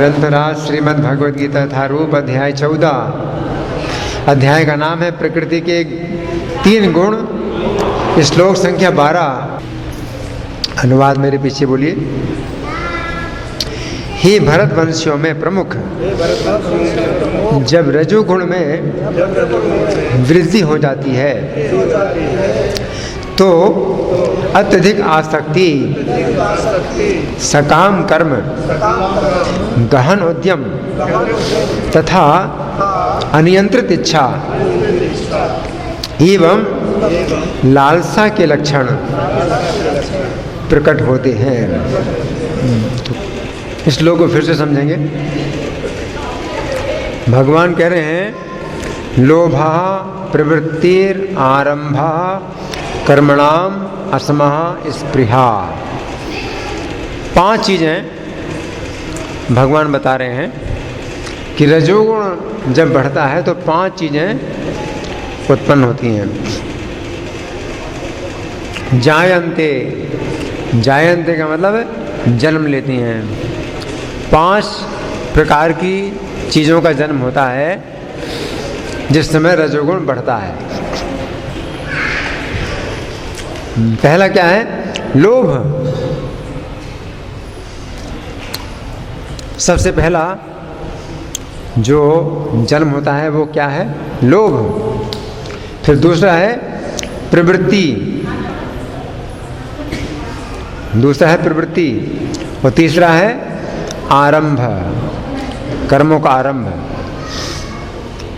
ग्रंथराज श्रीमद् भगवद गीता था रूप अध्याय 14। अध्याय का नाम है प्रकृति के 3 गुण, श्लोक संख्या 12। अनुवाद मेरे पीछे बोलिए। हे भरतवंशियों में प्रमुख, जब रजोगुण में वृद्धि हो जाती है तो अत्यधिक आसक्ति, सकाम कर्म, गहन उद्यम तथा अनियंत्रित इच्छा एवं लालसा के लक्षण प्रकट होते हैं। इस श्लोक को फिर से समझेंगे। भगवान कह रहे हैं लोभा प्रवृत्तिर आरंभा कर्मणाम असमः स्पृहा। 5 चीज़ें भगवान बता रहे हैं कि रजोगुण जब बढ़ता है तो 5 चीज़ें उत्पन्न होती हैं। जायन्ते, जायन्ते का मतलब जन्म लेती हैं। 5 प्रकार की चीज़ों का जन्म होता है जिस समय रजोगुण बढ़ता है। पहला क्या है? लोभ। सबसे पहला जो जन्म होता है वो क्या है? लोभ। फिर दूसरा है प्रवृत्ति, दूसरा है प्रवृत्ति, और तीसरा है आरंभ, कर्मों का आरंभ,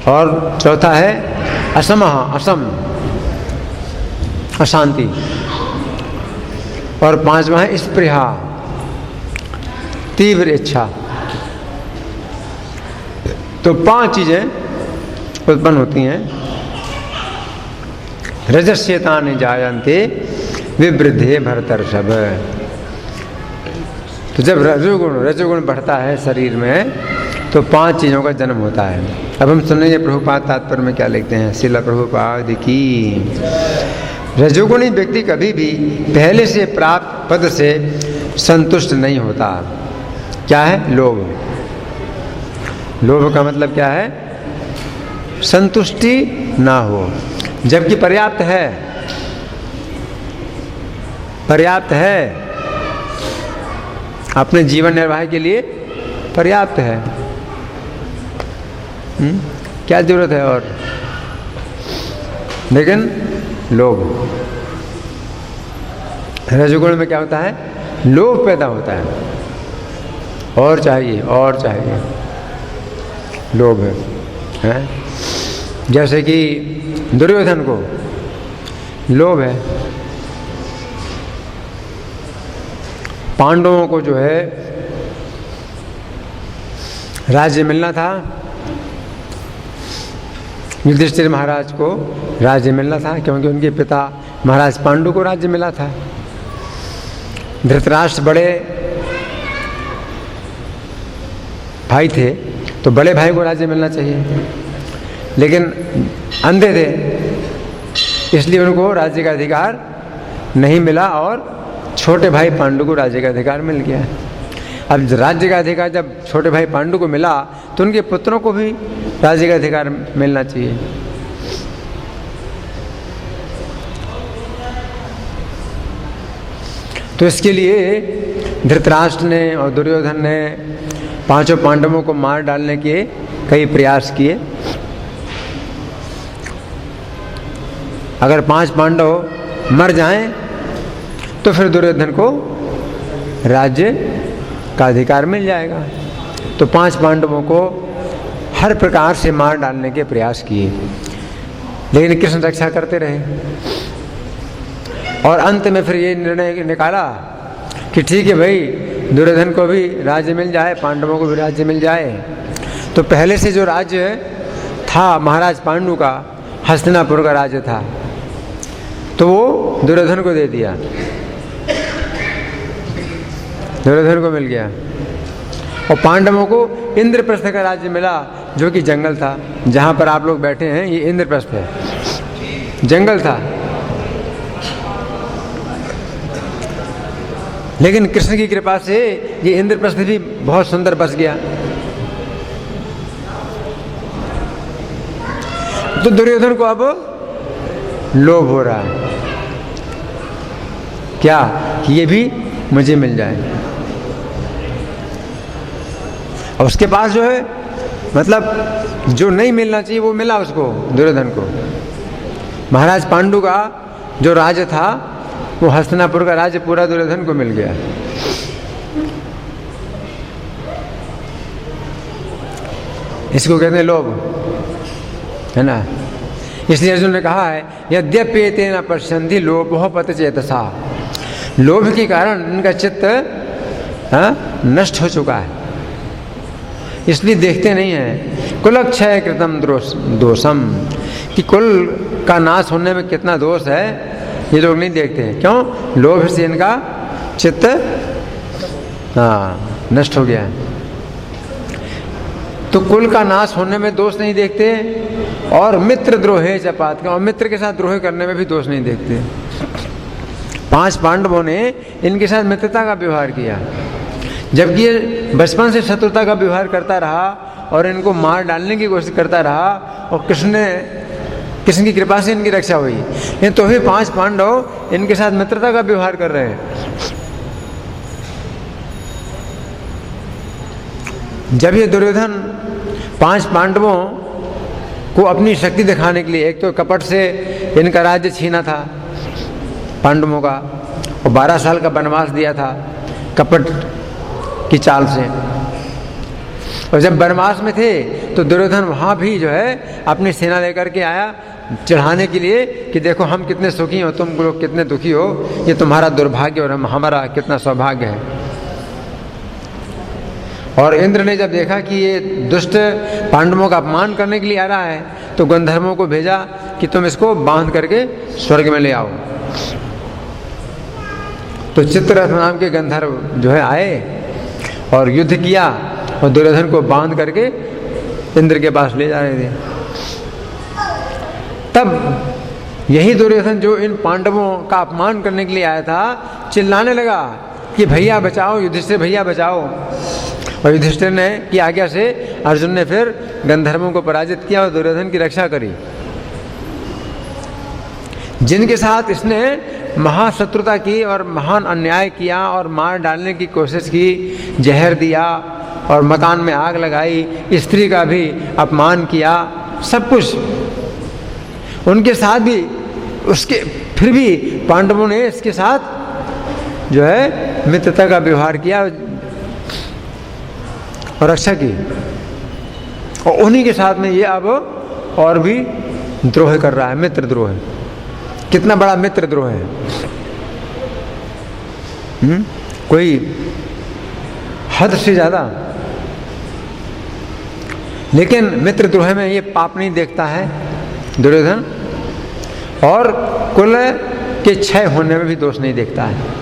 और चौथा है असमः, असम, अशांति, और 5वां है स्पृहा, तीव्र इच्छा। तो 5 चीजें उत्पन्न होती हैं। रजस्येतानि जायन्ते विवृद्धे भरतर्षभ। तो जब रजोगुण बढ़ता है शरीर में तो 5 चीज़ों का जन्म होता है। अब हम सुनेंगे प्रभुपाद तात्पर्य में क्या लिखते हैं। श्रील प्रभुपाद की। रजोगुणी व्यक्ति कभी भी पहले से प्राप्त पद से संतुष्ट नहीं होता। क्या है? लोभ। लोभ का मतलब क्या है? संतुष्टि ना हो, जबकि पर्याप्त है, पर्याप्त है, अपने जीवन निर्वाह के लिए पर्याप्त है। क्या जरूरत है और? लेकिन लोभ, रजोगुण में क्या होता है? लोभ पैदा होता है, और चाहिए और चाहिए, लोभ है। जैसे कि दुर्योधन को लोभ है। पांडवों को जो है राज्य मिलना था, युधिष्ठिर महाराज को राज्य मिलना था, क्योंकि उनके पिता महाराज पांडु को राज्य मिला था। धृतराष्ट्र बड़े भाई थे तो बड़े भाई को राज्य मिलना चाहिए, लेकिन अंधे थे इसलिए उनको राज्य का अधिकार नहीं मिला, और छोटे भाई पांडु को राज्य का अधिकार मिल गया। अब राज्य का अधिकार जब छोटे भाई पांडु को मिला तो उनके पुत्रों को भी राज्य का अधिकार मिलना चाहिए। तो इसके लिए धृतराष्ट्र ने और दुर्योधन ने 5 पांडवों को मार डालने के कई प्रयास किए। अगर 5 पांडव मर जाएं तो फिर दुर्योधन को राज्य का अधिकार मिल जाएगा। तो 5 पांडवों को हर प्रकार से मार डालने के प्रयास किए, लेकिन कृष्ण रक्षा करते रहे। और अंत में फिर ये निर्णय निकाला कि ठीक है भाई, दुर्योधन को भी राज्य मिल जाए, पांडवों को भी राज्य मिल जाए। तो पहले से जो राज्य था महाराज पांडु का, हस्तिनापुर का राज्य था, तो वो दुर्योधन को दे दिया, दुर्योधन को मिल गया। और पांडवों को इंद्रप्रस्थ का राज्य मिला, जो कि जंगल था। जहाँ पर आप लोग बैठे हैं ये इंद्रप्रस्थ है, जंगल था। लेकिन कृष्ण की कृपा से ये इंद्रप्रस्थ भी बहुत सुंदर बस गया। तो दुर्योधन को अब लोभ हो रहा है क्या, कि ये भी मुझे मिल जाए। और उसके पास जो है, मतलब जो नहीं मिलना चाहिए वो मिला उसको, दुर्योधन को। महाराज पांडु का जो राज्य था, वो हस्तिनापुर का राज्य पूरा दुर्योधन को मिल गया। इसको कहते हैं लोभ, है ना। इसलिए अर्जुन ने कहा है, यद्यपि तेन पश्यन्ति लोभो पतचेतसा। लोभ के कारण इनका चित्त नष्ट हो चुका है, इसलिए देखते नहीं है। कुलक्षय कृतम दोषम, कि कुल का नाश होने में कितना दोष है ये लोग नहीं देखते हैं। क्यों? लोभ से इनका चित्त नष्ट हो गया है। तो कुल का नाश होने में दोष नहीं देखते, और मित्र द्रोहे चपात, और मित्र के साथ द्रोह करने में भी दोष नहीं देखते। 5 पांडवों ने इनके साथ मित्रता का व्यवहार किया, जबकि ये बचपन से शत्रुता का व्यवहार करता रहा और इनको मार डालने की कोशिश करता रहा, और कृष्ण की कृपा से इनकी रक्षा हुई। लेकिन तो भी 5 पांडव इनके साथ मित्रता का व्यवहार कर रहे हैं। जब ये दुर्योधन 5 पांडवों को अपनी शक्ति दिखाने के लिए, एक तो कपट से इनका राज्य छीना था पांडवों का, और 12 साल का वनवास दिया था कपट की चाल से। और जब वनवास में थे तो दुर्योधन वहाँ भी जो है अपनी सेना लेकर के आया चढ़ाने के लिए, कि देखो हम कितने सुखी हो, तुम लोग कितने दुखी हो, ये तुम्हारा दुर्भाग्य और हमारा कितना सौभाग्य है। और इंद्र ने जब देखा कि ये दुष्ट पांडवों का अपमान करने के लिए आ रहा है, तो गंधर्वों को भेजा कि तुम इसको बांध करके स्वर्ग में ले आओ। तो चित्ररथ नाम के गंधर्व जो है आए और युद्ध किया, और दुर्योधन को बांध करके इंद्र के पास ले जा रहे थे। तब यही दुर्योधन जो इन पांडवों का अपमान करने के लिए आया था, चिल्लाने लगा कि भैया बचाओ, युधिष्ठिर भैया बचाओ। और युधिष्ठिर ने की आज्ञा से अर्जुन ने फिर गंधर्वों को पराजित किया और दुर्योधन की रक्षा करी। जिनके साथ इसने महाशत्रुता की और महान अन्याय किया और मार डालने की कोशिश की, जहर दिया और मकान में आग लगाई, स्त्री का भी अपमान किया, सब कुछ उनके साथ भी, उसके फिर भी पांडवों ने इसके साथ जो है मित्रता का व्यवहार किया और रक्षा की। और उन्हीं के साथ में ये अब और भी द्रोह कर रहा है, मित्र द्रोह। कितना बड़ा मित्र द्रोह है, कोई हद से ज्यादा। लेकिन मित्र द्रोह में ये पाप नहीं देखता है दुर्योधन, और कुल के क्षय होने में भी दोष नहीं देखता है।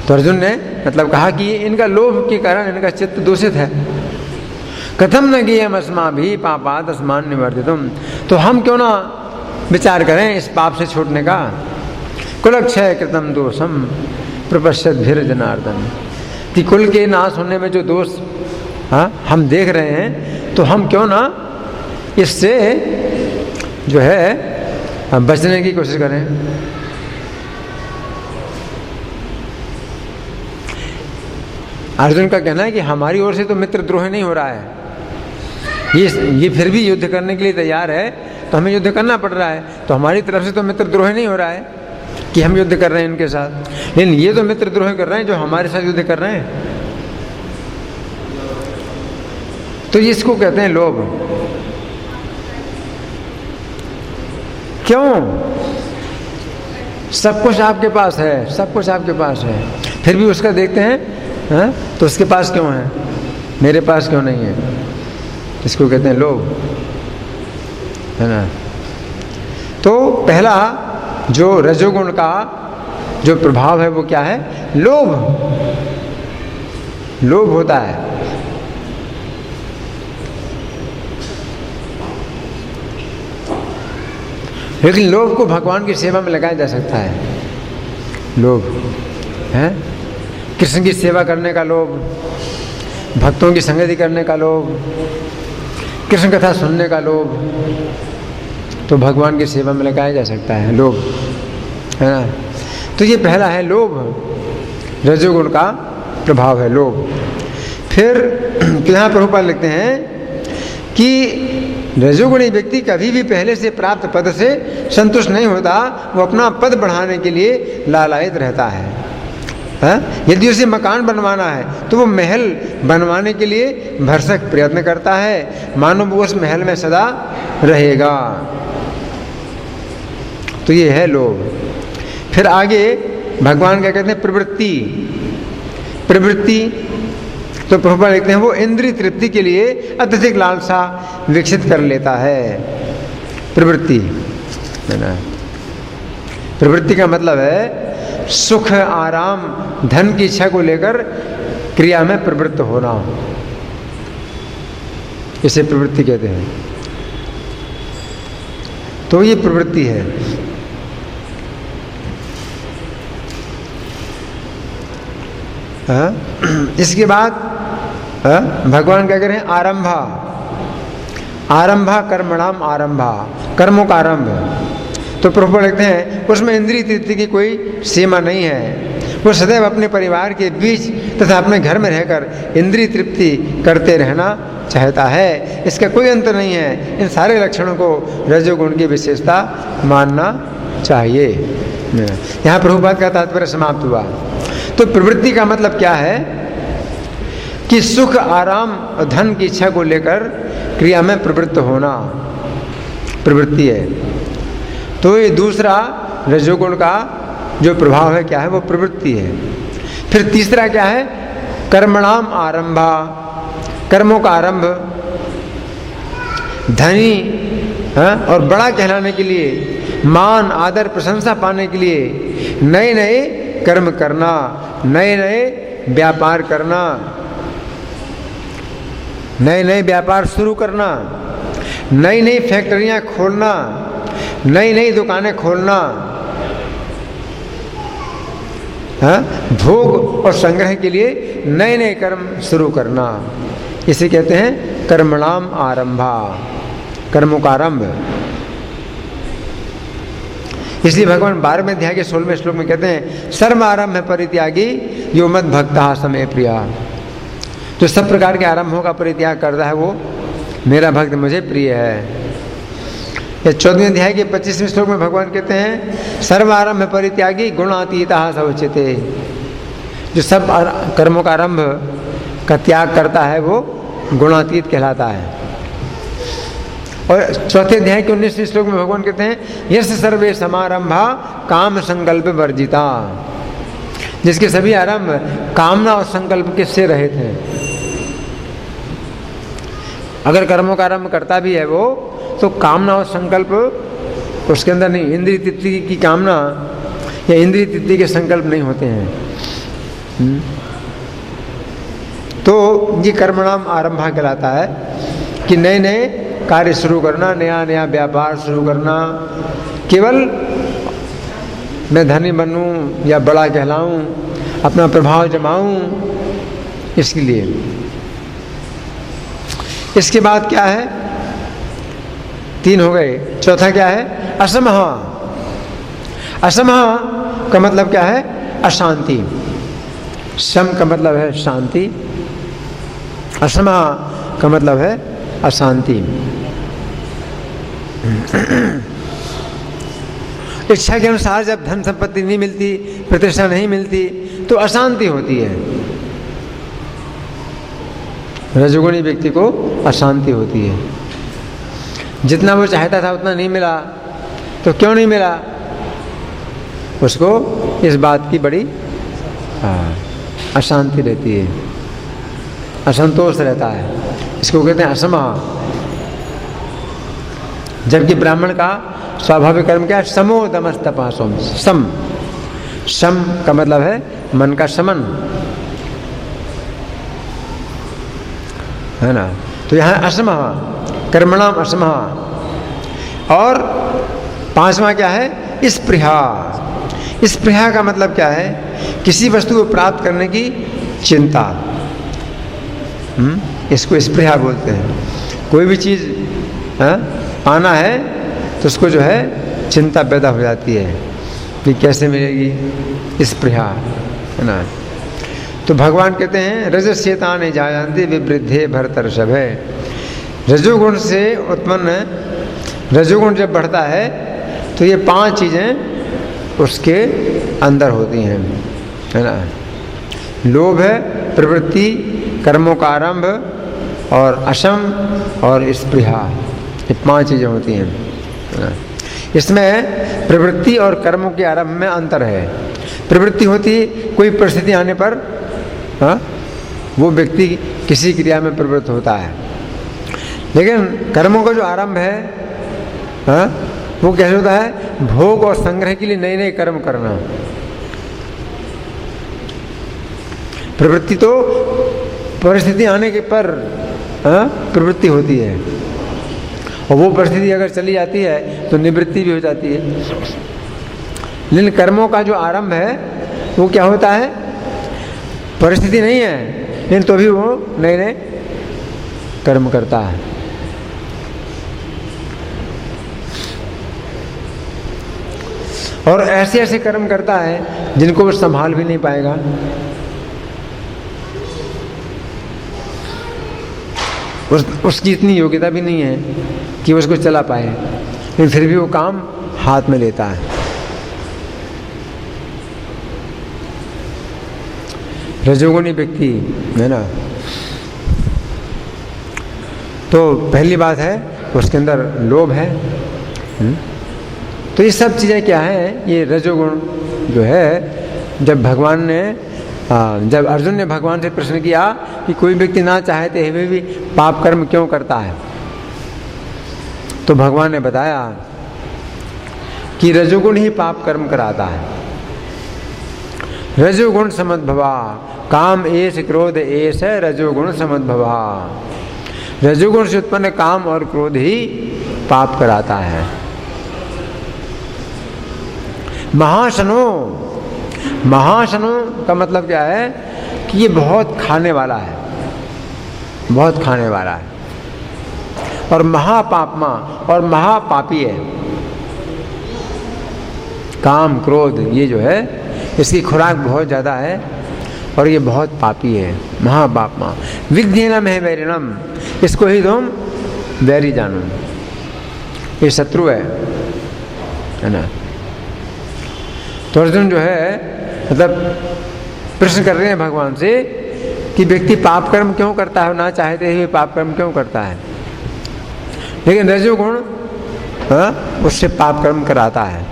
तो अर्जुन ने मतलब कहा कि इनका लोभ के कारण इनका चित्त दूषित है। कथम न ज्ञेयम् अस्माभिः पापात् अस्मान् निवर्तितुम्, तो हम क्यों ना विचार करें इस पाप से छूटने का। कुलक्षय कृतम दोषम प्रपश्यद्भिर् जनार्दन, कि कुल के नाश होने में जो दोष हम देख रहे हैं, तो हम क्यों ना इससे जो है बचने की कोशिश करें। अर्जुन का कहना है कि हमारी ओर से तो मित्र द्रोह नहीं हो रहा है, ये फिर भी युद्ध करने के लिए तैयार है, तो हमें युद्ध करना पड़ रहा है। तो हमारी तरफ से तो मित्र द्रोह नहीं हो रहा है कि हम युद्ध कर रहे हैं इनके साथ, लेकिन ये तो मित्र द्रोह कर रहे हैं जो हमारे साथ युद्ध कर रहे हैं। तो इसको कहते हैं लोभ। क्यों? सब कुछ आपके पास है, सब कुछ आपके पास है, फिर भी उसका देखते हैं तो उसके पास क्यों है, मेरे पास क्यों नहीं है। इसको कहते हैं लोभ, है ना। तो पहला जो रजोगुण का जो प्रभाव है वो क्या है? लोभ। लोभ होता है। लेकिन लोभ को भगवान की सेवा में लगाया जा सकता है। लोभ है कृष्ण की सेवा करने का लोभ, भक्तों की संगति करने का लोभ, कृष्ण कथा सुनने का लोभ, तो भगवान की सेवा में लगाया जा सकता है लोभ, है ना। तो ये पहला है लोभ, रजोगुण का प्रभाव है लोभ। फिर तो यहाँ प्रभुपाद लिखते हैं कि रजोगुणी व्यक्ति कभी भी पहले से प्राप्त पद से संतुष्ट नहीं होता, वो अपना पद बढ़ाने के लिए लालायित रहता है। यदि उसे मकान बनवाना है तो वो महल बनवाने के लिए भरसक प्रयत्न करता है, मानो वो उस महल में सदा रहेगा। तो ये है लोभ। फिर आगे भगवान क्या कहते हैं, प्रवृत्ति। प्रवृत्ति तो प्रभुपाद लिखते हैं वो इंद्रिय तृप्ति के लिए अत्यधिक लालसा विकसित कर लेता है। प्रवृत्ति है ना, प्रवृत्ति का मतलब है सुख, आराम, धन की इच्छा को लेकर क्रिया में प्रवृत्त होना, इसे प्रवृत्ति कहते हैं। तो ये प्रवृत्ति है। इसके बाद भगवान क्या कह रहे हैं, आरंभा। आरंभा कर्मणाम आरंभा, कर्मों का आरंभ। तो प्रभुपाद लिखते हैं उसमें इंद्रिय तृप्ति की कोई सीमा नहीं है, वो सदैव अपने परिवार के बीच तथा अपने घर में रहकर इंद्रिय तृप्ति करते रहना चाहता है। इसका कोई अंतर नहीं है। इन सारे लक्षणों को रजोगुण की विशेषता मानना चाहिए। यहाँ प्रभुपाद का तात्पर्य समाप्त हुआ। तो प्रवृत्ति का मतलब क्या है कि सुख, आराम और धन की इच्छा को लेकर क्रिया में प्रवृत्त होना प्रवृत्ति है। तो ये दूसरा रजोगुण का जो प्रभाव है क्या है, वो प्रवृत्ति है। फिर तीसरा क्या है, कर्मणाम आरंभा, कर्मों का आरंभ। धनी और बड़ा कहलाने के लिए, मान, आदर, प्रशंसा पाने के लिए नए नए कर्म करना, नए नए व्यापार करना, नए नए व्यापार शुरू करना, नई नई फैक्ट्रियां खोलना, नई नई दुकानें खोलना, भोग और संग्रह के लिए नए नए कर्म शुरू करना, इसे कहते हैं कर्मणाम आरंभा, कर्मों का आरंभ। इसलिए भगवान 12वें अध्याय के 16वें श्लोक में कहते हैं सर्व आरंभ परित्यागी यो मद भक्ता समय प्रिया। जो सब प्रकार के आरंभों का परित्याग करता है वो मेरा भक्त मुझे प्रिय है। या 14वें अध्याय के 25वें श्लोक में भगवान कहते हैं सर्व आरंभ परित्यागी गुणातीतः स उच्यते। जो सब कर्मों का आरंभ का त्याग करता है वो गुणातीत कहलाता है। और चौथे अध्याय के 19वें श्लोक में भगवान कहते हैं यस्य सर्वे समारंभा काम संकल्प वर्जिता। जिसके सभी आरंभ कामना और संकल्प किससे रहित हैं। अगर कर्मों का आरंभ करता भी है वो तो कामना और संकल्प उसके अंदर नहीं, इंद्रिय तृप्ति की कामना या इंद्रिय तृप्ति के संकल्प नहीं होते हैं। तो ये कर्मणाम आरंभा कहलाता है कि नए नए कार्य शुरू करना, नया नया व्यापार शुरू करना, केवल मैं धनी बनूं या बड़ा कहलाऊं, अपना प्रभाव जमाऊं, इसके लिए। इसके बाद क्या है, 3 हो गए। चौथा क्या है, असमः। असमः का मतलब क्या है, अशांति। सम का मतलब है शांति, असमः का मतलब है अशांति। इच्छा के अनुसार जब धन संपत्ति नहीं मिलती, प्रतिष्ठा नहीं मिलती तो अशांति होती है। रजोगुणी व्यक्ति को अशांति होती है। जितना वो चाहता था उतना नहीं मिला तो क्यों नहीं मिला, उसको इस बात की बड़ी अशांति रहती है, असंतोष रहता है। इसको कहते हैं असमः। जबकि ब्राह्मण का स्वाभाविक कर्म क्या है, समो दमस्तपः सोम। सम, सम का मतलब है मन का शमन, है ना। तो यहाँ असमः, कर्मणाम असमः। और 5वां क्या है, स्पृहा। स्पृहा का मतलब क्या है, किसी वस्तु को प्राप्त करने की चिंता, इसको स्पृहा बोलते हैं। कोई भी चीज़ पाना है तो उसको जो है चिंता पैदा हो जाती है कि कैसे मिलेगी, स्पृहा, है ना। तो भगवान कहते हैं रजस्येतानि जायन्ते विवृद्धे भरतर्षभ है। रजोगुण से उत्पन्न, रजोगुण जब बढ़ता है तो ये 5 चीज़ें उसके अंदर होती हैं, है ना। लोभ है, प्रवृत्ति, कर्मों का आरंभ और अशम और स्पृहा, ये 5 चीज़ें होती हैं, है ना। इसमें प्रवृत्ति और कर्मों के आरंभ में अंतर है। प्रवृत्ति होती कोई परिस्थिति आने पर वो व्यक्ति किसी क्रिया में प्रवृत्त होता है, लेकिन कर्मों का जो आरंभ है वो कैसे होता है, भोग और संग्रह के लिए नए नए कर्म करना। प्रवृत्ति तो परिस्थिति आने के पर प्रवृत्ति होती है, और वो परिस्थिति अगर चली जाती है तो निवृत्ति भी हो जाती है। लेकिन कर्मों का जो आरंभ है वो क्या होता है, परिस्थिति नहीं है लेकिन तो भी वो नए नए कर्म करता है। और ऐसे ऐसे कर्म करता है जिनको वो संभाल भी नहीं पाएगा। उसकी इतनी योग्यता भी नहीं है कि उसको चला पाए, लेकिन फिर भी वो काम हाथ में लेता है। रजोगुणी व्यक्ति, है ना। तो पहली बात है उसके अंदर लोभ है। तो ये सब चीज़ें क्या हैं, ये रजोगुण जो है, जब भगवान ने जब अर्जुन ने भगवान से प्रश्न किया कि कोई व्यक्ति ना चाहते हुए भी पाप कर्म क्यों करता है, तो भगवान ने बताया कि रजोगुण ही पाप कर्म कराता है। रजोगुण समद्भवा काम एष क्रोध एष रजोगुण समद्भवा। रजोगुण से उत्पन्न काम और क्रोध ही पाप कराता है। महाशनो, महाशनो का मतलब क्या है कि ये बहुत खाने वाला है, बहुत खाने वाला है। और महापापमा, और महापापी है। काम क्रोध ये जो है इसकी खुराक बहुत ज़्यादा है और ये बहुत पापी है। महापापमा विघ्नेनम है वैरिणम, इसको ही तुम वैरी जानो, ये शत्रु है ना। तो अर्जुन जो है मतलब प्रश्न कर रहे हैं भगवान से कि व्यक्ति पाप कर्म क्यों करता है, ना चाहते हुए पाप कर्म क्यों करता है। लेकिन रजोगुण उससे पाप कर्म कराता है,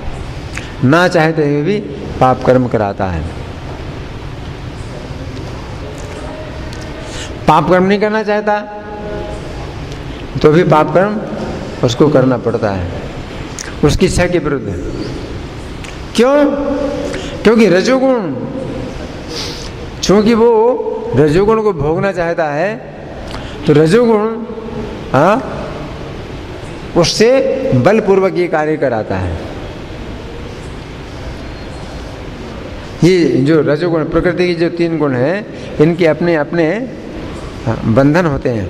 ना चाहते हुए भी पाप कर्म कराता है। पाप कर्म नहीं करना चाहता तो भी पाप कर्म उसको करना पड़ता है, उसकी इच्छा के विरुद्ध। क्यों? क्योंकि रजोगुण, चूंकि वो रजोगुण को भोगना चाहता है तो रजोगुण उससे बलपूर्वक ये कार्य कराता है। ये जो रजोगुण, प्रकृति की जो 3 गुण हैं, इनके अपने अपने बंधन होते हैं।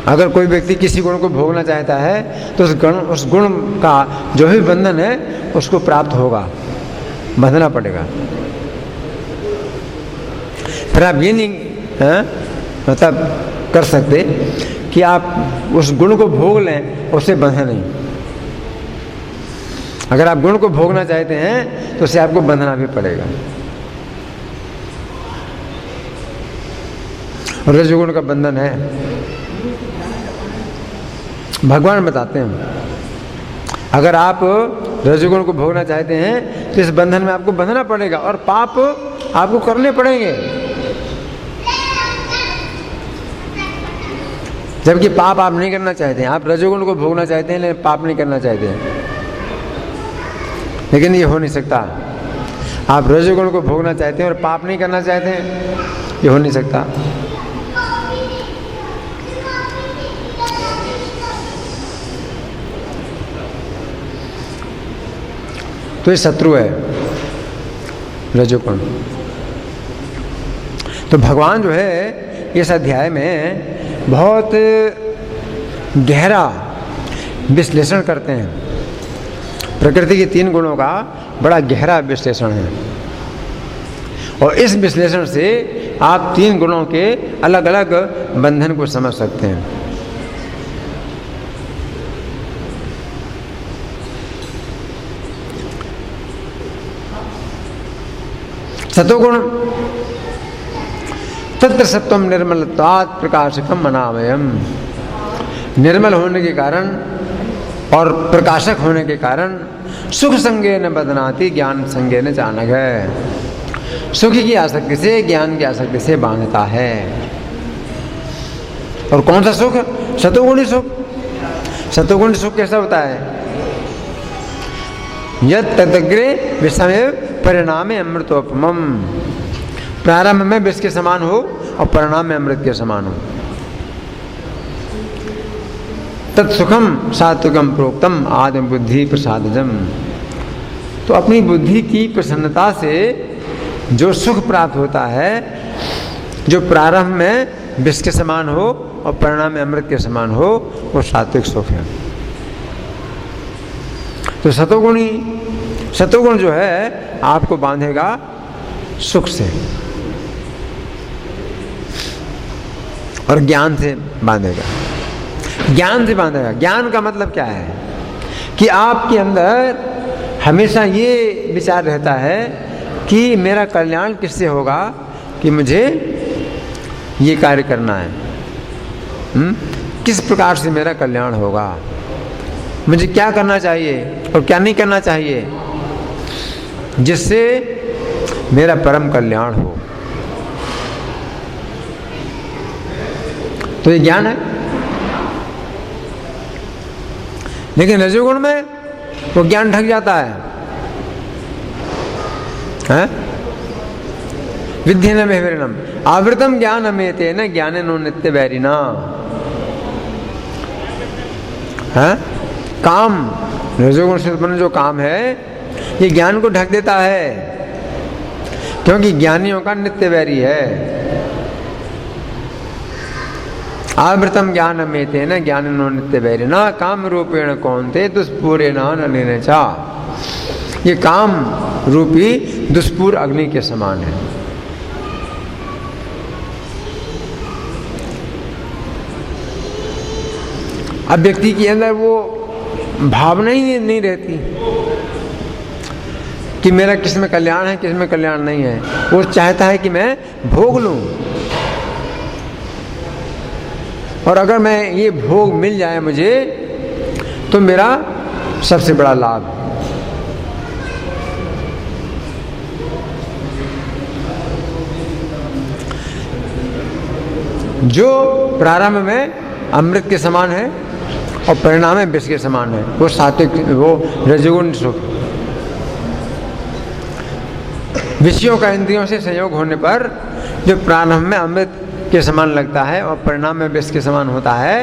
अगर कोई व्यक्ति किसी गुण को भोगना चाहता है तो उस गुण का जो भी बंधन है उसको प्राप्त होगा, बंधना पड़ेगा। फिर आप ये नहीं मतलब कर सकते कि आप उस गुण को भोग लें, उससे बंधे नहीं। अगर आप गुण को भोगना चाहते हैं तो उसे आपको बंधना भी पड़ेगा। रजोगुण का बंधन है, भगवान बताते हैं। अगर आप रजोगुण को भोगना चाहते हैं तो इस बंधन में आपको बंधना पड़ेगा और पाप आपको करने पड़ेंगे। जबकि पाप आप नहीं करना चाहते हैं, आप रजोगुण को भोगना चाहते हैं लेकिन पाप नहीं करना चाहते हैं। लेकिन ये हो नहीं सकता। आप रजोगुण को भोगना चाहते हैं और पाप नहीं करना चाहते हैं, ये हो नहीं सकता। तो ये शत्रु है रजोगुण। तो भगवान जो है इस अध्याय में बहुत गहरा विश्लेषण करते हैं। प्रकृति के 3 गुणों का बड़ा गहरा विश्लेषण है, और इस विश्लेषण से आप 3 गुणों के अलग अलग बंधन को समझ सकते हैं। सतोगुण तत्र सत्वम निर्मलत्वात् प्रकाशकम अनामयम। निर्मल होने के कारण और प्रकाशक होने के कारण सुख संगेन बदनाति ज्ञान संगेन चाणक है। सुख की आसक्ति से, ज्ञान की आसक्ति से बांधता है। और कौन सा सुख? सतोगुणी सुख। सतोगुणी सुख कैसा होता है? यत् तदग्रे विषमेव परिणामे अमृतोपमम। प्रारंभ में विष के समान हो और परिणाम में अमृत के समान हो। तत्सुखम सात्विकम प्रोक्तम आदि बुद्धि प्रसादजम। तो अपनी बुद्धि की प्रसन्नता से जो सुख प्राप्त होता है, जो प्रारंभ में विष के समान हो और परिणाम में अमृत के समान हो, वो सात्विक सुख है। तो सतोगुण जो है आपको बांधेगा सुख से और ज्ञान से बांधेगा। ज्ञान से बांधेगा। ज्ञान का मतलब क्या है? कि आपके अंदर हमेशा ये विचार रहता है कि मेरा कल्याण किससे होगा, कि मुझे ये कार्य करना है, किस प्रकार से मेरा कल्याण होगा, मुझे क्या करना चाहिए और क्या नहीं करना चाहिए जिससे मेरा परम कल्याण हो। तो ये ज्ञान है। लेकिन रजोगुण में वो ज्ञान ढक जाता है, विद्येन विहरणम आवृतम ज्ञानमेतेन ज्ञानेनो नित्य वैरिणा। काम, रजोगुण से उत्पन्न जो काम है, ये ज्ञान को ढक देता है, क्योंकि ज्ञानियों का नित्य वैरी है। आवृतम ज्ञानमेतेन ज्ञानेनो नित्य वैरिणा काम रूपेण कौन्ते दुष्पूरेण नलिने चा। ये काम रूपी दुष्पूर अग्नि के समान है। अब व्यक्ति के अंदर वो भावना ही नहीं रहती कि मेरा किस में कल्याण है, किस में कल्याण नहीं है। वो चाहता है कि मैं भोग लूं, और अगर मैं ये भोग मिल जाए मुझे तो मेरा सबसे बड़ा लाभ। जो प्रारंभ में अमृत के समान है और परिणाम में विष के समान है, वो सात्विक, वो रजोगुण सुख। विषयों का इंद्रियों से संयोग होने पर जो प्रारंभ में अमृत के समान लगता है और परिणाम में विष के समान होता है,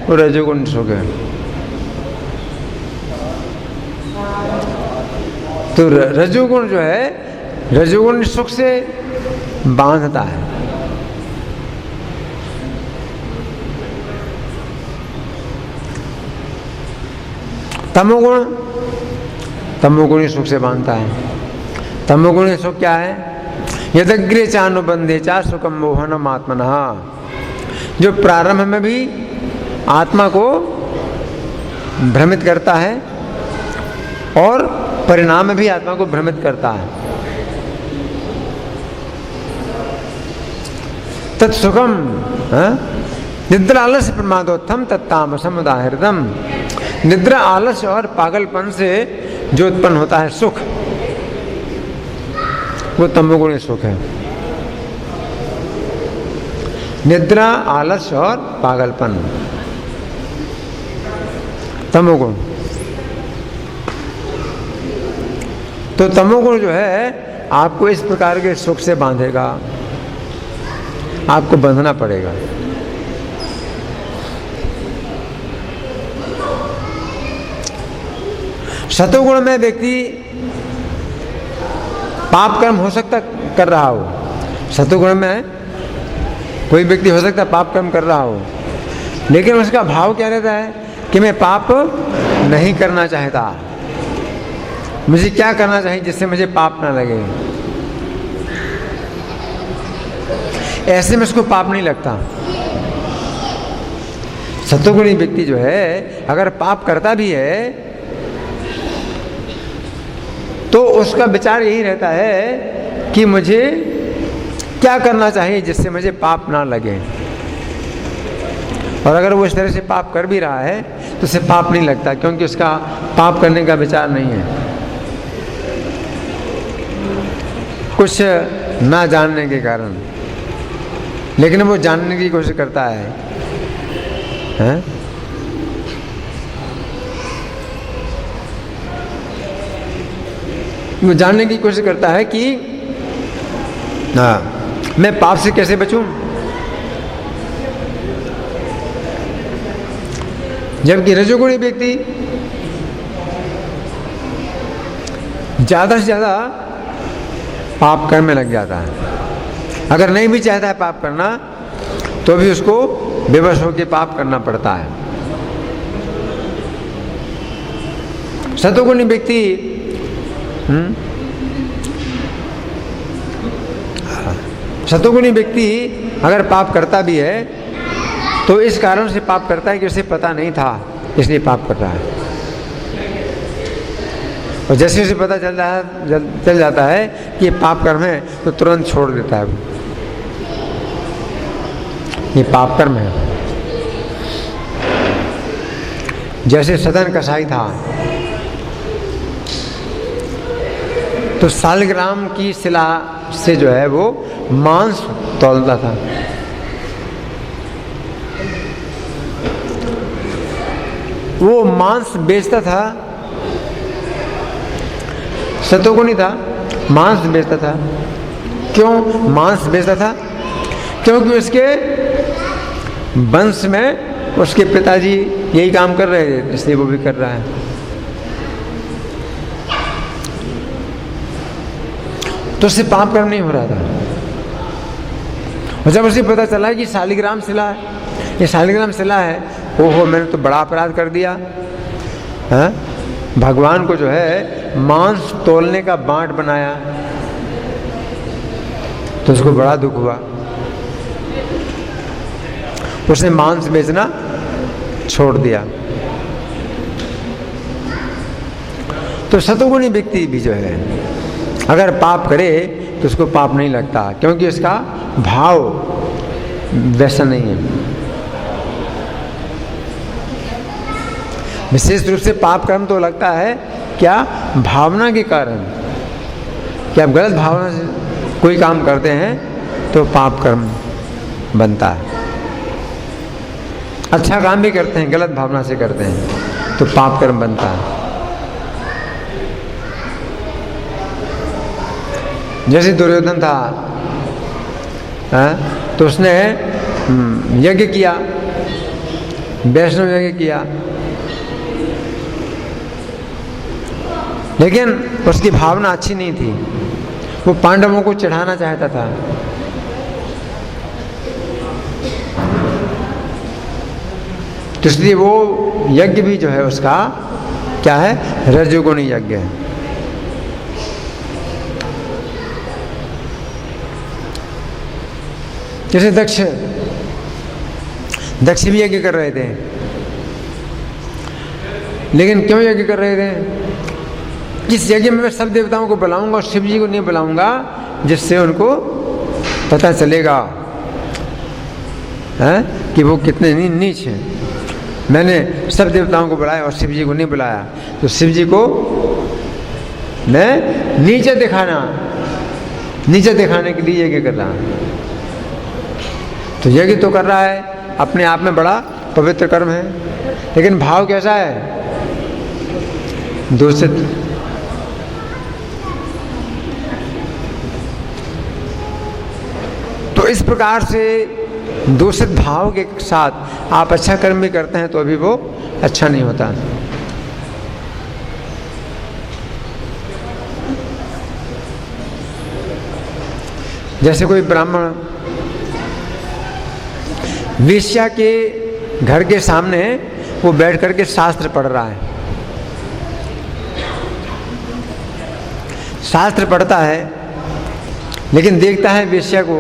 वो रजोगुण सुख है। तो रजोगुण जो है, रजोगुण सुख से बांधता है। तमोगुण, तमोगुणी सुख से बांधता है। तमोगुणी सुख क्या है? यदग्रे चानुबंधे चा सुखम मोहनम आत्मनः। जो प्रारंभ में भी आत्मा को भ्रमित करता है और परिणाम में भी आत्मा को भ्रमित करता है। तत्सुखम निद्रा आलस्य प्रमादोत्थम तत्तामसम उदाहृतम। निद्रा, आलस्य और पागलपन से जो उत्पन्न होता है सुख, वो तमोगुणी सुख है। निद्रा, आलस्य और पागलपन, तमोगुण। तो तमोगुण जो है आपको इस प्रकार के सुख से बांधेगा, आपको बंधना पड़ेगा। सतोगुण में व्यक्ति पाप कर्म हो सकता कर रहा हो, सत्वगुण में है, कोई व्यक्ति हो सकता है पाप कर्म कर रहा हो, लेकिन उसका भाव क्या रहता है कि मैं पाप नहीं करना चाहता, मुझे क्या करना चाहिए जिससे मुझे पाप ना लगे। ऐसे में उसको पाप नहीं लगता। सत्वगुणी व्यक्ति जो है अगर पाप करता भी है तो उसका विचार यही रहता है कि मुझे क्या करना चाहिए जिससे मुझे पाप ना लगे। और अगर वो इस तरह से पाप कर भी रहा है तो उसे पाप नहीं लगता, क्योंकि उसका पाप करने का विचार नहीं है, कुछ ना जानने के कारण। लेकिन वो जानने की कोशिश करता है, हैं? वो जानने की कोशिश करता है कि मैं पाप से कैसे बचूं। जबकि रजोगुणी व्यक्ति ज़्यादा से ज़्यादा पाप करने लग जाता है। अगर नहीं भी चाहता है पाप करना तो भी उसको बेबस होकर पाप करना पड़ता है। सत्वगुणी व्यक्ति सत्वगुणी व्यक्ति अगर पाप करता भी है तो इस कारण से पाप करता है कि उसे पता नहीं था, इसलिए पाप कर रहा है। और जैसे उसे पता चल जाता है कि ये पाप कर्म है तो तुरंत छोड़ देता है, ये पाप कर्म है। जैसे सदन कसाई था तो सालग्राम की शिला से जो है वो मांस तौलता था। वो मांस बेचता था, सत्वगुणी था, मांस बेचता था। क्यों मांस बेचता था? क्योंकि उसके वंश में उसके पिताजी यही काम कर रहे थे, इसलिए वो भी कर रहा है। तो उससे पाप कर्म नहीं हो रहा था। और जब उसे पता चला कि शालिग्राम शिला है, ये शालिग्राम शिला है, ओहो मैंने तो बड़ा अपराध कर दिया है, भगवान को जो है मांस तोलने का बांट बनाया, तो उसको बड़ा दुख हुआ। उसने मांस बेचना छोड़ दिया। तो सत्वगुणी व्यक्ति भी जो है अगर पाप करे तो उसको पाप नहीं लगता, क्योंकि उसका भाव वैसा नहीं है। विशेष रूप से पाप कर्म तो लगता है क्या? भावना के कारण। कि आप गलत भावना से कोई काम करते हैं तो पाप कर्म बनता है। अच्छा काम भी करते हैं, गलत भावना से करते हैं तो पाप कर्म बनता है। जैसे दुर्योधन था, तो उसने यज्ञ किया, वैष्णव यज्ञ किया, लेकिन उसकी भावना अच्छी नहीं थी। वो पांडवों को चढ़ाना चाहता था। तो इसलिए वो यज्ञ भी जो है उसका क्या है? रजोगुणी यज्ञ है। जैसे दक्ष भी यज्ञ कर रहे थे, लेकिन क्यों यज्ञ कर रहे थे? इस यज्ञ में मैं सब देवताओं को बुलाऊंगा और शिव जी को नहीं बुलाऊंगा, जिससे उनको पता चलेगा कि वो कितने नीच हैं। मैंने सब देवताओं को बुलाया और शिव जी को नहीं बुलाया, तो शिव जी को मैं नीचे दिखाने के लिए यज्ञ कर रहा हूँ। तो यज्ञ तो कर रहा है, अपने आप में बड़ा पवित्र कर्म है, लेकिन भाव कैसा है? दूषित। तो इस प्रकार से दूषित भाव के साथ आप अच्छा कर्म भी करते हैं तो अभी वो अच्छा नहीं होता। जैसे कोई ब्राह्मण वेश्या के घर के सामने वो बैठ करके शास्त्र पढ़ रहा है, शास्त्र पढ़ता है, लेकिन देखता है वेश्या को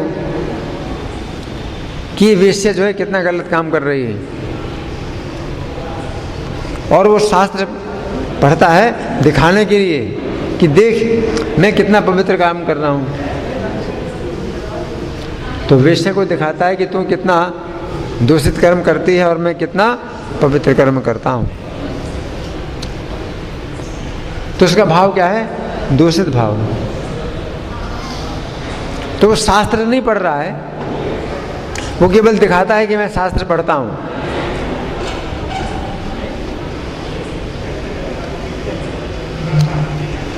कि ये वेश्या जो है कितना गलत काम कर रही है, और वो शास्त्र पढ़ता है दिखाने के लिए कि देख मैं कितना पवित्र काम कर रहा हूँ। तो वेश्या को दिखाता है कि तू कितना दूषित कर्म करती है और मैं कितना पवित्र कर्म करता हूँ। तो उसका भाव क्या है? दूषित भाव। तो वो शास्त्र नहीं पढ़ रहा है, वो केवल दिखाता है कि मैं शास्त्र पढ़ता हूँ।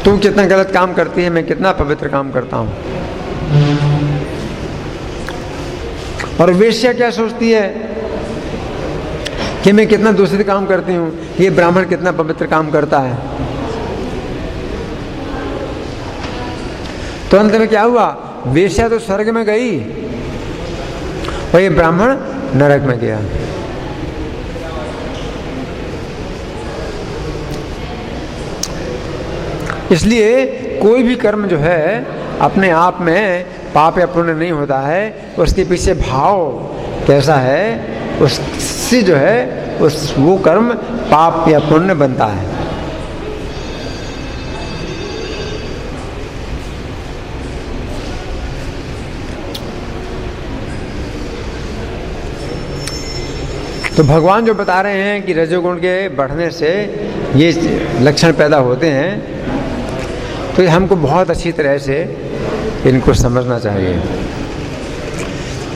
तू कितना गलत काम करती है, मैं कितना पवित्र काम करता हूँ। और वेश्या क्या सोचती है कि मैं कितना दूसरे काम करती हूँ, ये ब्राह्मण कितना पवित्र काम करता है। तो अंत में क्या हुआ? वेश्या तो स्वर्ग में गई और ये ब्राह्मण नरक में गया। इसलिए कोई भी कर्म जो है अपने आप में पाप या पुण्य नहीं होता है, उसके पीछे भाव कैसा है उससे जो है वो कर्म पाप या पुण्य बनता है। तो भगवान जो बता रहे हैं कि रजोगुण के बढ़ने से ये लक्षण पैदा होते हैं, तो ये हमको बहुत अच्छी तरह से इनको समझना चाहिए।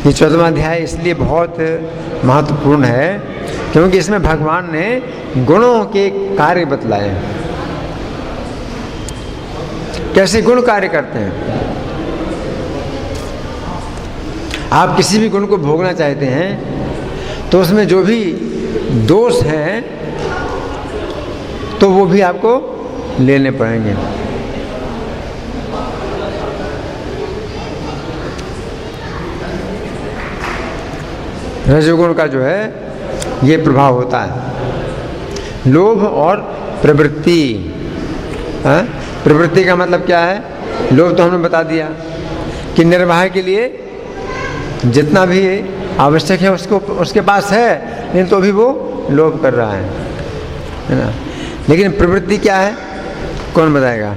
ये 14वां अध्याय इसलिए बहुत महत्वपूर्ण है क्योंकि इसमें भगवान ने गुणों के कार्य बतलाए, कैसे गुण कार्य करते हैं। आप किसी भी गुण को भोगना चाहते हैं तो उसमें जो भी दोष हैं तो वो भी आपको लेने पड़ेंगे। रजोगुण का जो है ये प्रभाव होता है। लोभ और प्रवृत्ति। प्रवृत्ति का मतलब क्या है? लोभ तो हमने बता दिया कि निर्वाह के लिए जितना भी आवश्यक है उसको उसके पास है, लेकिन तो भी वो लोभ कर रहा है ना। लेकिन प्रवृत्ति क्या है? कौन बताएगा?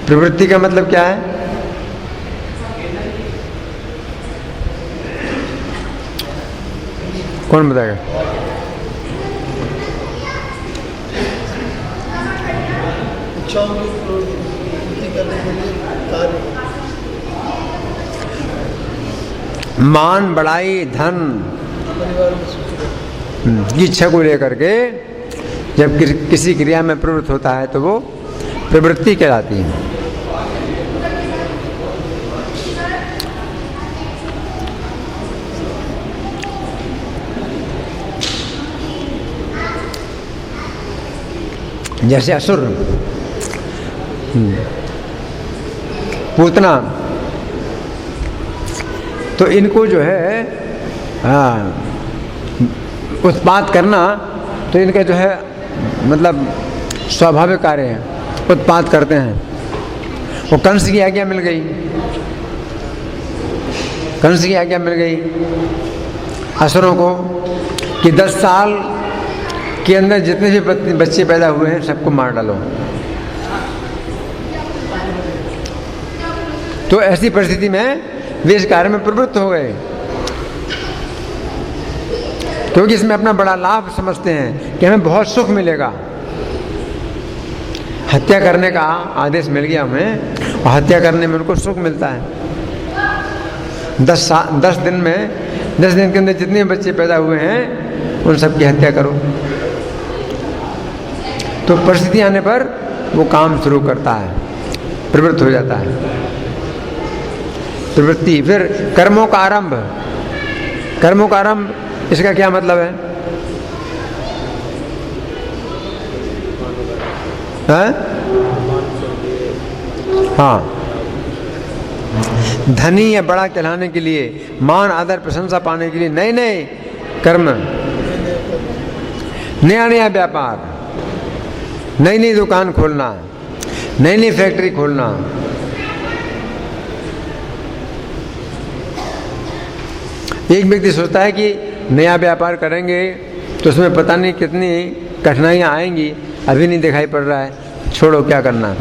प्रवृत्ति का मतलब क्या है? कौन बताएगा? इच्छाओं की पूर्ति करने के लिए कार्य, मान, बड़ाई, धन की इच्छा को लेकर के जब किसी क्रिया में प्रवृत्त होता है तो वो प्रवृत्ति कहलाती है। जैसे असुर, पूतना, तो इनको जो है उत्पात करना तो इनका जो है मतलब स्वाभाविक कार्य है, उत्पात करते हैं। वो कंस की आज्ञा मिल गई, कंस की आज्ञा मिल गई असुरों को कि 10 साल के अंदर जितने भी बच्चे पैदा हुए हैं सबको मार डालो। तो ऐसी परिस्थिति में वे इस कार्य में प्रवृत्त हो गए क्योंकि इसमें अपना बड़ा लाभ समझते हैं कि हमें बहुत सुख मिलेगा। हत्या करने का आदेश मिल गया हमें और हत्या करने में उनको सुख मिलता है। 10 दिन के अंदर जितने बच्चे पैदा हुए हैं उन सबकी हत्या करो। तो परिस्थिति आने पर वो काम शुरू करता है, प्रवृत्त हो जाता है। प्रवृत्ति। फिर कर्मों का आरंभ। कर्मों का आरंभ इसका क्या मतलब है? हाँ, धनी या बड़ा कहलाने के लिए, मान आदर प्रशंसा पाने के लिए नए नए कर्म, नया नया व्यापार, नई नई दुकान खोलना, नई नई फैक्ट्री खोलना, एक व्यक्ति सोचता है कि नया व्यापार करेंगे तो उसमें पता नहीं कितनी कठिनाइयाँ आएंगी, अभी नहीं दिखाई पड़ रहा है, छोड़ो क्या करना।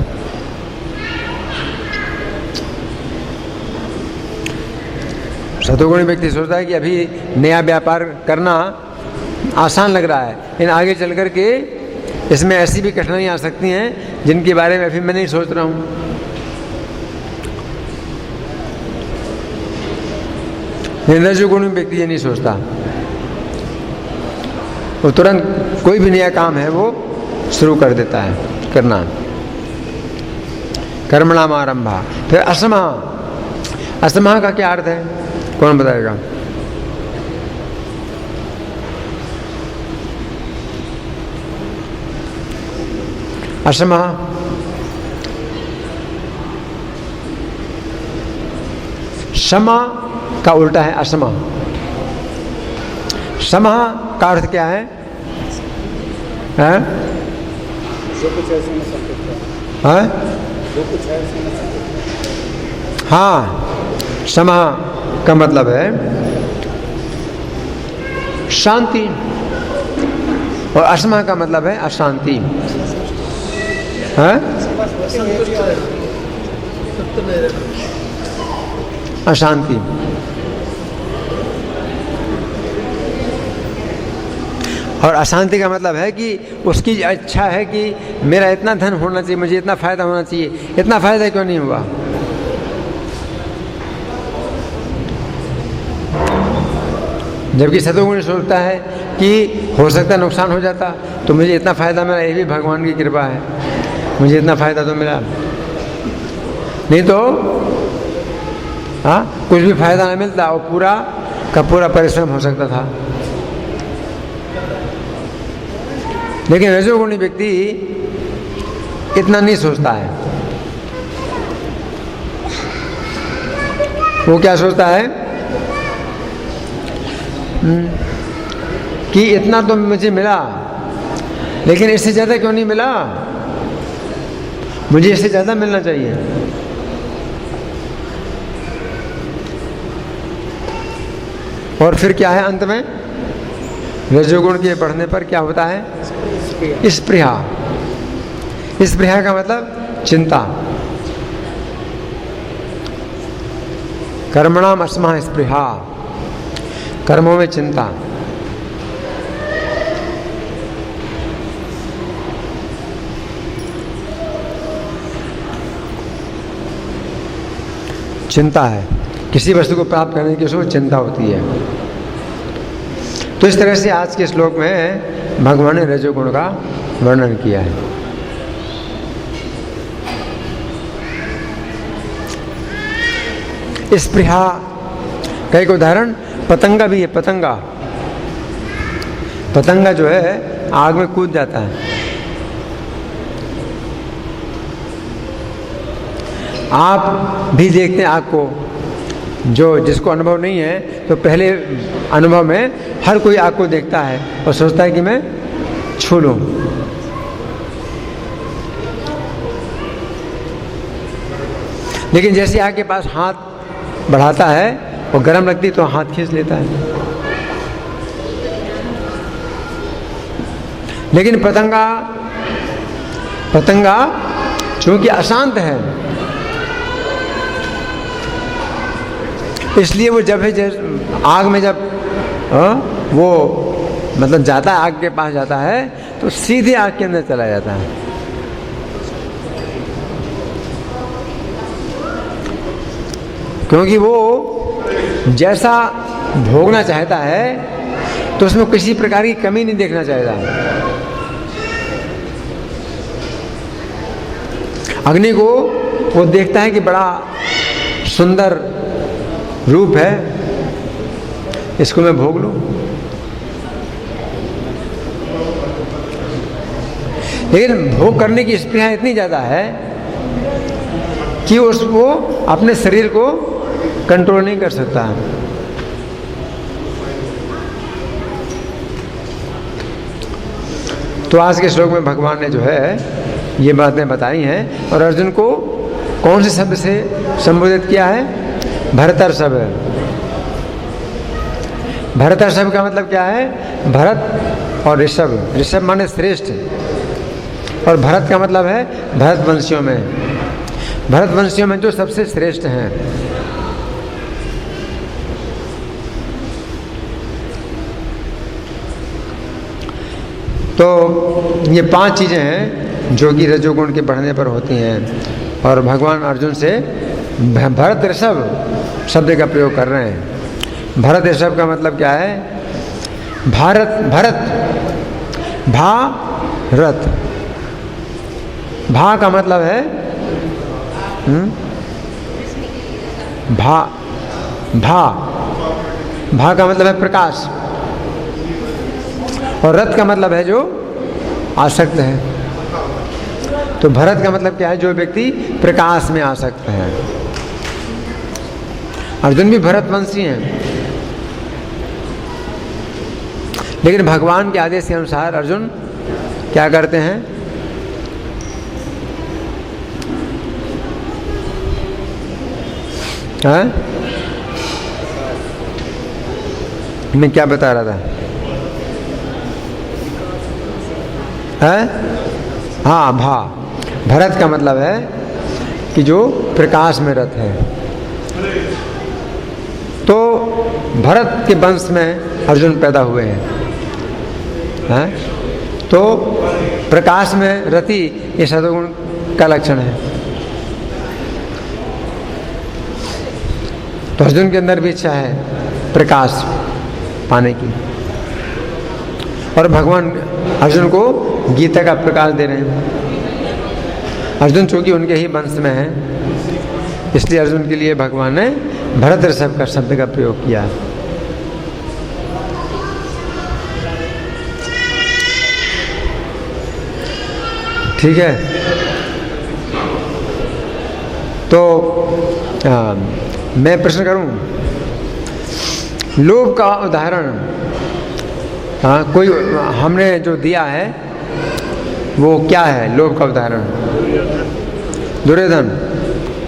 सतोगुणी व्यक्ति सोचता है कि अभी नया व्यापार करना आसान लग रहा है, लेकिन आगे चल कर के इसमें ऐसी भी कठिनाइयाँ आ सकती हैं जिनके बारे में अभी मैं नहीं सोच रहा हूँ। रजोगुणी व्यक्ति ये नहीं सोचता, वो तुरंत कोई भी नया काम है वो शुरू कर देता है करना। कर्मणाम आरंभा। फिर असमः। असमः का क्या अर्थ है, कौन बताएगा? असमः समा का उल्टा है असमः। समः का अर्थ क्या है? हैं? हाँ, समः का मतलब है शांति और असमः का मतलब है अशांति। हैं? अशांति। और अशांति का मतलब है कि उसकी इच्छा है कि मेरा इतना धन होना चाहिए, मुझे इतना फायदा होना चाहिए, इतना फायदा क्यों नहीं हुआ। जबकि सतोगुणी सोचता है कि हो सकता है नुकसान हो जाता, तो मुझे इतना फायदा मिला, ये भी भगवान की कृपा है, मुझे इतना फायदा तो मिला, नहीं तो हाँ कुछ भी फायदा नहीं मिलता और पूरा का पूरा परिश्रम हो सकता था। लेकिन रजोगुणी व्यक्ति इतना नहीं सोचता है। वो क्या सोचता है कि इतना तो मुझे मिला, लेकिन इससे ज़्यादा क्यों नहीं मिला, मुझे इससे ज़्यादा मिलना चाहिए। और फिर क्या है अंत में, रजोगुण के बढ़ने पर क्या होता है? स्पृहा। स्पृहा का मतलब चिंता। कर्मणाम असमः स्पृहा, कर्मों में चिंता। चिंता है, किसी वस्तु को प्राप्त करने की उसको चिंता होती है। तो इस तरह से आज के श्लोक में भगवान ने रजोगुण का वर्णन किया है। स्पृहा का एक उदाहरण पतंगा भी है। पतंगा, पतंगा जो है आग में कूद जाता है। आप भी देखते हैं आग को, जो जिसको अनुभव नहीं है तो पहले अनुभव में हर कोई आग को देखता है और सोचता है कि मैं छू लूं। लेकिन जैसे आग के पास हाथ बढ़ाता है और गर्म लगती तो हाथ खींच लेता है। लेकिन पतंगा चूंकि अशांत है, इसलिए वो जब है आग में जब वो मतलब जाता है, आग के पास जाता है तो सीधे आग के अंदर चला जाता है। क्योंकि वो जैसा भोगना चाहता है तो उसमें किसी प्रकार की कमी नहीं देखना चाहता। अग्नि को वो देखता है कि बड़ा सुंदर रूप है, इसको मैं भोग लूं। लेकिन भोग करने की स्पृहा इतनी ज़्यादा है कि उसको अपने शरीर को कंट्रोल नहीं कर सकता। तो आज के श्लोक में भगवान ने जो है ये बातें बताई हैं और अर्जुन को कौन से शब्द से संबोधित किया है? भरतर्षभ। भरतर्षभ का मतलब क्या है? भरत और ऋषभ। ऋषभ माने श्रेष्ठ और भरत का मतलब है भरत वंशियों में, भरत वंशियों में जो सबसे श्रेष्ठ हैं। तो ये 5 चीज़ें हैं जो कि रजोगुण के बढ़ने पर होती हैं और भगवान अर्जुन से भरत ऋषभ शब्द का प्रयोग कर रहे हैं। भरत ऋषभ का मतलब क्या है? भारत, भरत, भारत। भा का मतलब है भा का मतलब है प्रकाश और रथ का मतलब है जो आसक्त है। तो भरत का मतलब क्या है? जो व्यक्ति प्रकाश में आसक्त है। अर्जुन भी भरतवंशी हैं, लेकिन भगवान के आदेश के अनुसार अर्जुन क्या करते हैं? हाँ? मैं क्या बता रहा था? हाँ, भरत का मतलब है कि जो प्रकाश में रत है। तो भरत के वंश में अर्जुन पैदा हुए हैं। तो प्रकाश में रति ये सतोगुण का लक्षण है। तो अर्जुन के अंदर भी इच्छा है प्रकाश पाने की और भगवान अर्जुन को गीता का प्रकाश दे रहे हैं। अर्जुन चूंकि उनके ही वंश में है, इसलिए अर्जुन के लिए भगवान ने भरत ऋषभ का शब्द का प्रयोग किया। ठीक है। तो मैं प्रश्न करूं, लोभ का उदाहरण कोई हमने जो दिया है वो क्या है? लोभ का उदाहरण दुर्योधन।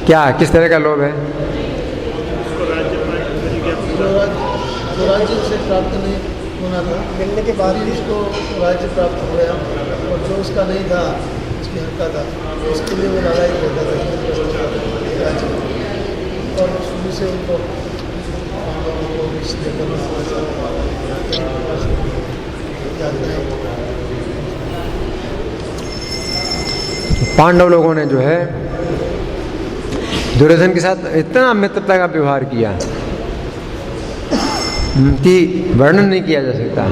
क्या, किस तरह का लोभ है? जो राज्य से प्राप्त नहीं होना था, मिलने के बाद ही उसको राज्य प्राप्त हो गया और जो उसका नहीं था, उसकी हक था, उसके लिए वो लड़ाई करता था राज्य। और शुरू से उनको पांडव लोगों ने जो है दुर्योधन के साथ इतना मित्रता का व्यवहार किया कि वर्णन नहीं किया जा सकता,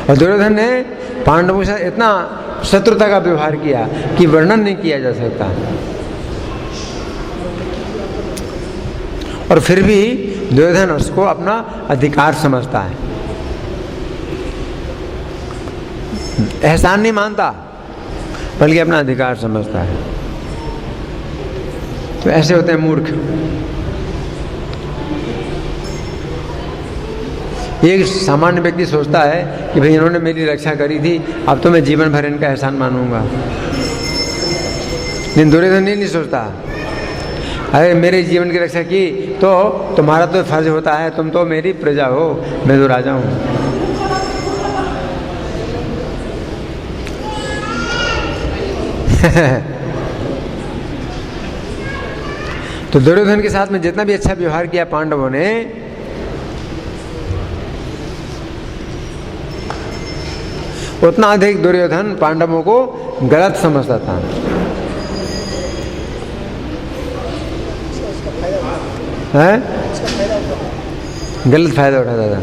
और दुर्योधन ने पांडवों के साथ इतना शत्रुता का व्यवहार किया कि वर्णन नहीं किया जा सकता। और फिर भी दुर्योधन उसको अपना अधिकार समझता है, एहसान नहीं मानता बल्कि अपना अधिकार समझता है। तो ऐसे होते हैं मूर्ख। एक सामान्य व्यक्ति सोचता है कि भाई इन्होंने मेरी रक्षा करी थी, अब तो मैं जीवन भर इनका एहसान मानूंगा। लेकिन दुर्योधन ये नहीं सोचता, अरे मेरे जीवन की रक्षा की तो तुम्हारा तो फर्ज होता है, तुम तो मेरी प्रजा हो, मैं तो राजा हूं। तो दुर्योधन के साथ में जितना भी अच्छा व्यवहार किया पांडवों ने, उतना अधिक दुर्योधन पांडवों को गलत समझता था। है? गलत फायदा उठाता था।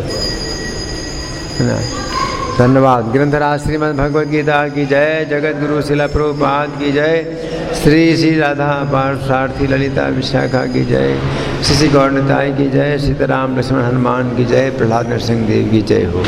धन्यवाद। ग्रंथराज श्रीमद् भगवद गीता की जय, जगत गुरु शिला प्रभुपाद की जय, श्री श्री राधा पार्थसारथी ललिता विशाखा की जय, श्री श्री गौर निताई की जय, सीताराम लक्ष्मण हनुमान की जय, प्रहलाद नरसिंह देव की जय हो।